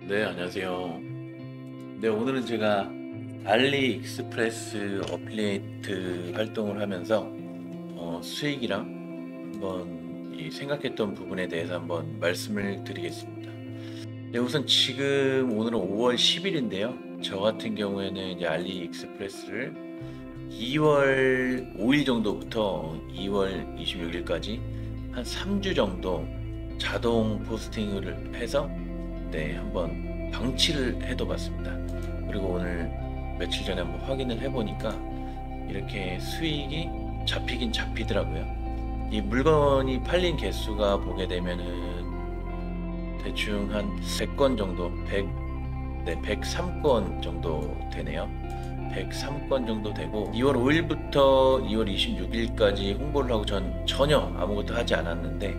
네, 안녕하세요. 네, 오늘은 제가 알리익스프레스 어플리에이트 활동을 하면서 수익이랑 한번 이 생각했던 부분에 대해서 한번 말씀을 드리겠습니다. 네, 우선 지금 오늘은 5월 10일인데요. 저 같은 경우에는 이제 알리익스프레스를 2월 5일 정도부터 2월 26일까지 한 3주 정도 자동 포스팅을 해서 한번 방치를 해둬 봤습니다. 그리고 오늘 며칠 전에 한번 확인을 해보니까 이렇게 수익이 잡히긴 잡히더라고요. 이 물건이 팔린 개수가 보게 되면은 대충 한 100건 정도, 103건 정도 되네요. 103건 정도 되고 2월 5일부터 2월 26일까지 홍보를 하고 전 전혀 아무것도 하지 않았는데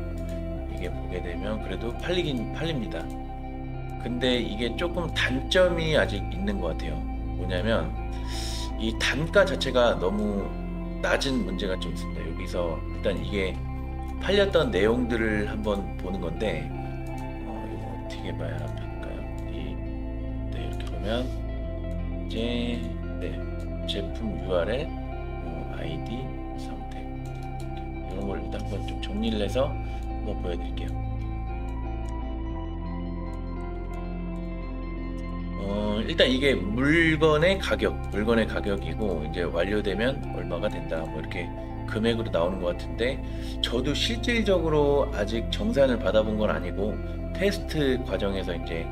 이게 보게 되면 그래도 팔리긴 팔립니다. 근데 이게 조금 단점이 아직 있는 것 같아요. 뭐냐면 이 단가 자체가 너무 낮은 문제가 좀 있습니다. 여기서 일단 이게 팔렸던 내용들을 한번 보는 건데 이거 어떻게 봐야 할까요? 이렇게 보면 이제 제품 URL, ID, 선택 이런 걸 일단 한번 좀 정리를 해서 한번 보여드릴게요. 일단 이게 물건의 가격이고 이제 완료되면 얼마가 된다 뭐 이렇게 금액으로 나오는 것 같은데 저도 실질적으로 아직 정산을 받아본 건 아니고 테스트 과정에서 이제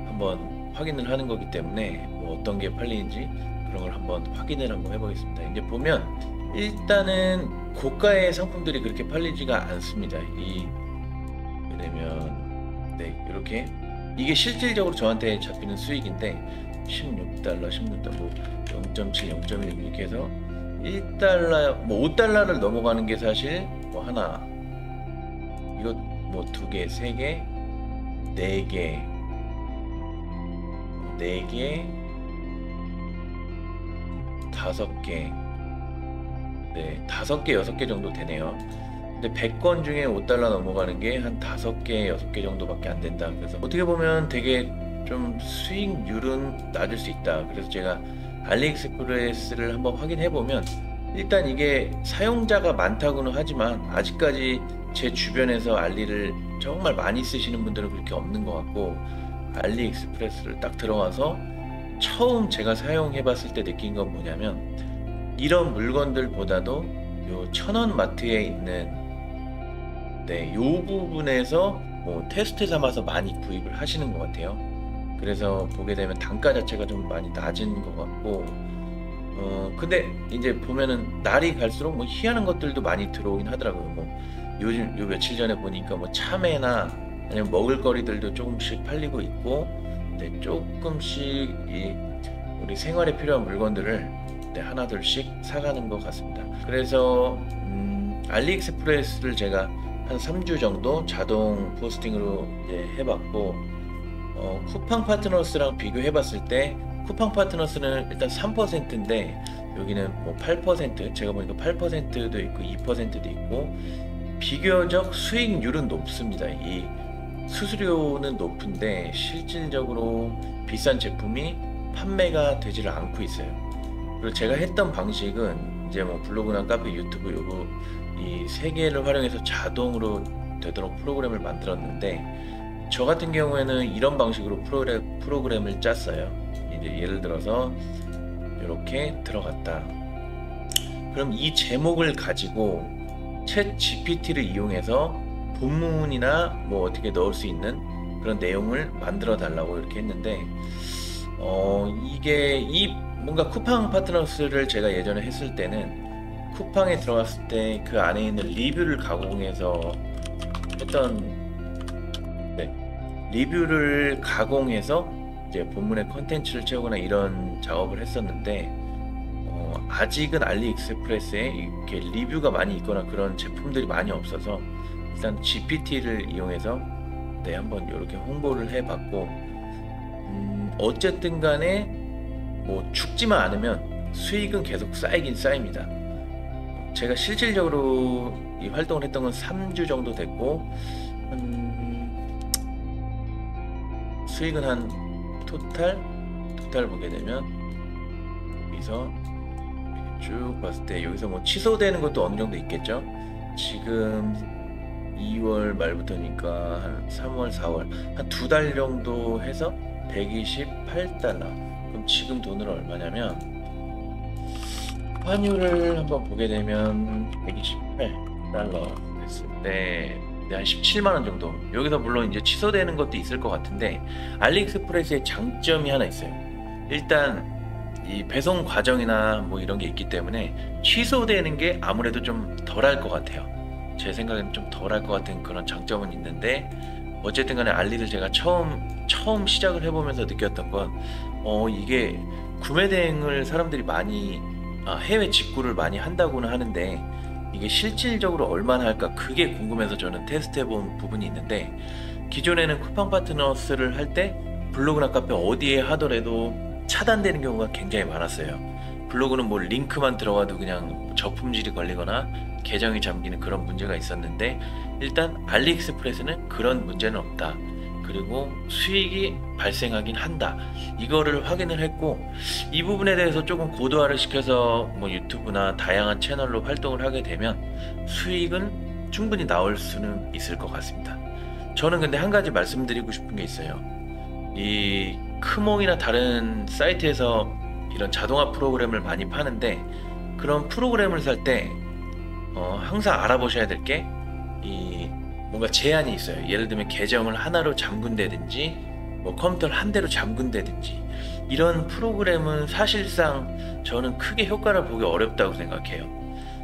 한번 확인을 하는 거기 때문에 뭐 어떤 게 팔리는지 그런 걸 한번 확인을 한번 해보겠습니다. 이제 보면 일단은 고가의 상품들이 그렇게 팔리지가 않습니다. 왜냐면 이렇게 이게 실질적으로 저한테 잡히는 수익인데 16달러, 16달러, 뭐 0.7, 0.1 이렇게 해서 1달러, 뭐 5달러를 넘어가는 게 사실 뭐 하나, 이거 뭐 2개, 3개, 4개, 4개, 5개, 5개, 6개 정도 되네요. 근데 100건 중에 5달러 넘어가는 게 한 5개, 6개 정도밖에 안 된다. 그래서 어떻게 보면 되게 좀 수익률은 낮을 수 있다. 그래서 제가 알리익스프레스를 한번 확인해 보면 일단 이게 사용자가 많다고는 하지만 아직까지 제 주변에서 알리를 정말 많이 쓰시는 분들은 그렇게 없는 것 같고 알리익스프레스를 딱 들어와서 처음 제가 사용해 봤을 때 느낀 건 뭐냐면 이런 물건들보다도 요 천원 마트에 있는 요 부분에서 뭐 테스트 삼아서 많이 구입을 하시는 것 같아요. 그래서 보게 되면 단가 자체가 좀 많이 낮은 것 같고 근데 이제 보면은 날이 갈수록 뭐 희한한 것들도 많이 들어오긴 하더라고요. 뭐 요즘 요 며칠 전에 보니까 뭐 참외나 아니면 먹을거리들도 조금씩 팔리고 있고 조금씩 이 우리 생활에 필요한 물건들을 하나둘씩 사가는 것 같습니다. 그래서 알리익스프레스를 제가 한 3주 정도 자동 포스팅으로 이제 해봤고 쿠팡 파트너스랑 비교해봤을 때 쿠팡 파트너스는 일단 3%인데 여기는 뭐 8%, 제가 보니까 8%도 있고 2%도 있고 비교적 수익률은 높습니다. 이 수수료는 높은데 실질적으로 비싼 제품이 판매가 되지를 않고 있어요. 그리고 제가 했던 방식은 이제 뭐 블로그나 카페, 유튜브 요거 이 세 개를 활용해서 자동으로 되도록 프로그램을 만들었는데 저 같은 경우에는 이런 방식으로 프로그램을 짰어요. 이제 예를 들어서 이렇게 들어갔다. 그럼 이 제목을 가지고 챗 GPT를 이용해서 본문이나 뭐 어떻게 넣을 수 있는 그런 내용을 만들어 달라고 이렇게 했는데 이게 뭔가 쿠팡 파트너스를 제가 예전에 했을 때는 쿠팡에 들어갔을 때 그 안에 있는 리뷰를 가공해서 했던 리뷰를 가공해서 이제 본문의 컨텐츠를 채우거나 이런 작업을 했었는데 아직은 알리익스프레스에 이렇게 리뷰가 많이 있거나 그런 제품들이 많이 없어서 일단 GPT를 이용해서 한번 이렇게 홍보를 해봤고 어쨌든 간에 뭐 죽지만 않으면 수익은 계속 쌓이긴 쌓입니다. 제가 실질적으로 이 활동을 했던 건 3주 정도 됐고 수익은 한 토탈 보게 되면 여기서 쭉 봤을 때 여기서 뭐 취소되는 것도 어느 정도 있겠죠. 지금 2월 말부터니까 한 3월, 4월 한 2달 정도 해서 128달러. 그럼 지금 돈으로 얼마냐면 환율을 한번 보게 되면 128달러 됐을 때 한 17만 원 정도. 여기서 물론 이제 취소되는 것도 있을 것 같은데 알리익스프레스의 장점이 하나 있어요. 일단 이 배송 과정이나 뭐 이런 게 있기 때문에 취소되는 게 아무래도 좀 덜할 것 같아요. 제 생각에는 좀 덜할 것 같은 그런 장점은 있는데 어쨌든 간에 알리를 제가 처음 시작을 해보면서 느꼈던 건 이게 구매 대행을 사람들이 많이 해외 직구를 많이 한다고는 하는데 이게 실질적으로 얼마나 할까 그게 궁금해서 저는 테스트해본 부분이 있는데 기존에는 쿠팡 파트너스를 할 때 블로그나 카페 어디에 하더라도 차단되는 경우가 굉장히 많았어요. 블로그는 뭐 링크만 들어가도 그냥 저품질이 걸리거나 계정이 잠기는 그런 문제가 있었는데 일단 알리익스프레스는 그런 문제는 없다. 그리고 수익이 발생하긴 한다. 이거를 확인을 했고 이 부분에 대해서 조금 고도화를 시켜서 뭐 유튜브나 다양한 채널로 활동을 하게 되면 수익은 충분히 나올 수는 있을 것 같습니다. 저는 근데 한 가지 말씀드리고 싶은 게 있어요. 이 크몽이나 다른 사이트에서 이런 자동화 프로그램을 많이 파는데 그런 프로그램을 살 때 항상 알아보셔야 될 게 이 뭔가 제한이 있어요. 예를 들면 계정을 하나로 잠근다든지 뭐 컴퓨터를 한 대로 잠근다든지 이런 프로그램은 사실상 저는 크게 효과를 보기 어렵다고 생각해요.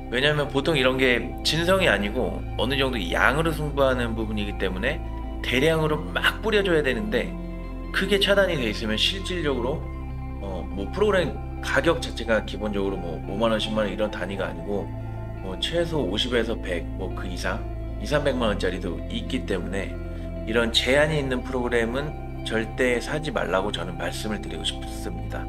왜냐하면 보통 이런 게 진성이 아니고 어느 정도 양으로 승부하는 부분이기 때문에 대량으로 막 뿌려줘야 되는데 크게 차단이 돼 있으면 실질적으로 뭐 프로그램 가격 자체가 기본적으로 뭐 5만원, 10만원 이런 단위가 아니고 뭐 최소 50에서 100, 뭐 그 이상 2, 300만원짜리도 있기 때문에 이런 제한이 있는 프로그램은 절대 사지 말라고 저는 말씀을 드리고 싶습니다.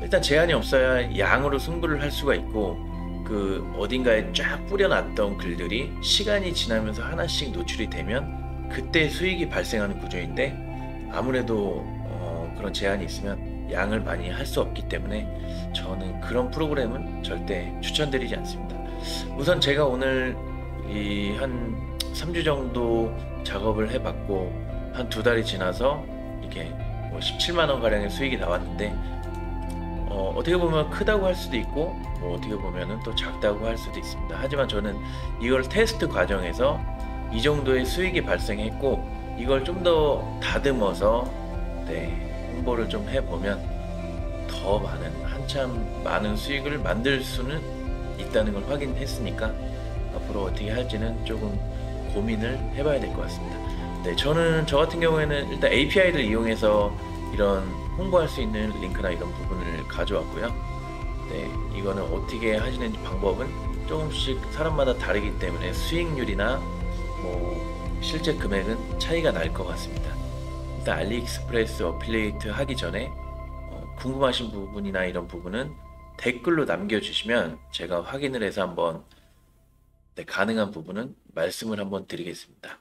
일단 제한이 없어야 양으로 승부를 할 수가 있고 그 어딘가에 쫙 뿌려놨던 글들이 시간이 지나면서 하나씩 노출이 되면 그때 수익이 발생하는 구조인데 아무래도 그런 제한이 있으면 양을 많이 할 수 없기 때문에 저는 그런 프로그램은 절대 추천드리지 않습니다. 우선 제가 오늘 이 한 3주 정도 작업을 해봤고 한 2달이 지나서 이렇게 뭐 17만원 가량의 수익이 나왔는데 어떻게 보면 크다고 할 수도 있고 뭐 어떻게 보면 또 작다고 할 수도 있습니다. 하지만 저는 이걸 테스트 과정에서 이 정도의 수익이 발생했고 이걸 좀 더 다듬어서 홍보를 좀 해보면 더 한참 많은 수익을 만들 수는 있다는 걸 확인했으니까 앞으로 어떻게 할지는 조금 고민을 해봐야 될 것 같습니다. 저 같은 경우에는 일단 API를 이용해서 이런 홍보할 수 있는 링크나 이런 부분을 가져왔고요. 이거는 어떻게 하시는지 방법은 조금씩 사람마다 다르기 때문에 수익률이나 뭐 실제 금액은 차이가 날 것 같습니다. 일단 알리익스프레스 어필리에이트 하기 전에 궁금하신 부분이나 이런 부분은 댓글로 남겨주시면 제가 확인을 해서 한번 가능한 부분은 말씀을 한번 드리겠습니다.